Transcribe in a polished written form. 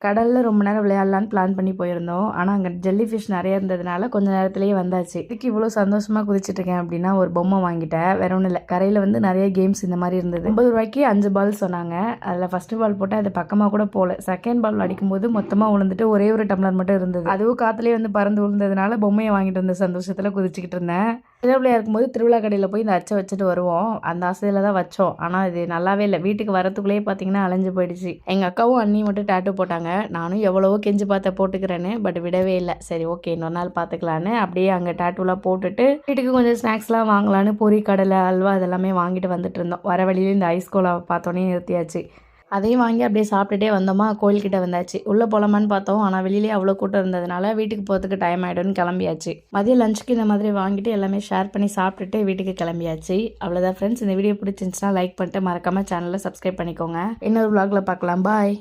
கடலில் ரொம்ப நேரம் விளையாடலான்னு பிளான் பண்ணி போயிருந்தோம். ஆனால் அங்கே ஜெல்லி ஃபிஷ் நிறைய இருந்ததுனால கொஞ்சம் நேரத்துலேயே வந்தாச்சு. இதுக்கு இவ்வளோ சந்தோஷமாக குதிச்சுட்டு இருக்கேன் அப்படின்னா ஒரு பொம்மை வாங்கிட்டேன். வேற ஒன்றும் இல்லை, கரையில் வந்து நிறைய கேம்ஸ் இந்த மாதிரி இருந்தது. 50 ரூபாய்க்கு 5 பால் சொன்னாங்க. அதில் ஃபர்ஸ்ட் பால் போட்டால் அது பக்கமாக கூட போகல. செகண்ட் பால் அடிக்கும்போது மொத்தமாக விழுந்துட்டு ஒரே ஒரு டம்ளர் மட்டும் இருந்தது. அதுவும் காற்றுலேயே வந்து பறந்து விழுந்ததுனால பொம்மையை வாங்கிட்டு வந்த சந்தோஷத்தில் குதிச்சுக்கிட்டு இருந்தேன். சின்ன பிள்ளையா இருக்கும்போது திருவிழா கடையில் போய் இந்த அச்சை வச்சுட்டு வருவோம். அந்த ஆசையில் தான் வச்சோம். ஆனால் இது நல்லாவே இல்லை. வீட்டுக்கு வரத்துக்குள்ளேயே பார்த்தீங்கன்னா அலைஞ்சு போயிடுச்சு. எங்கள் அக்காவும் அண்ணியும் மட்டும் டேட்டூ போட்டாங்க. நானும் எவ்வளவோ கெஞ்சி பார்த்த போட்டுக்கிறேன்னு, பட் விடவே இல்லை. சரி ஓகே இன்னொரு நாள் பார்த்துக்கலான்னு அப்படியே அங்கே டேட்டூலாம் போட்டுட்டு வீட்டுக்கு கொஞ்சம் ஸ்நாக்ஸ்லாம் வாங்கலான்னு பொரி, கடலை, அல்வா இதெல்லாமே வாங்கிட்டு வந்துட்டு இருந்தோம். வர வழியில இந்த ஐஸ் கோலா பார்த்தோன்னே நிறுத்தியாச்சு. அதையும் வாங்கி அப்படியே சாப்பிட்டுட்டே வந்தோமா, கோயில்கிட்ட வந்தாச்சு. உள்ளே போகலாமான்னு பார்த்தோம். ஆனால் வெளியிலே அவ்வளோ கூட்டம் இருந்ததுனால வீட்டுக்கு போகிறதுக்கு டைம் ஆகிடும்னு கிளம்பியாச்சு. மதியம் லஞ்சுக்கு இந்த மாதிரி வாங்கிட்டு எல்லாமே ஷேர் பண்ணி சாப்பிட்டுட்டு வீட்டுக்கு கிளம்பியாச்சு. அவ்வளோதான் ஃப்ரெண்ட்ஸ். இந்த வீடியோ பிடிச்சிருந்துச்சுன்னா லைக் பண்ணிட்டு மறக்காமல் சேனலை சப்ஸ்கிரைப் பண்ணிக்கோங்க. இன்னொரு vlogல பார்க்கலாம். பாய்.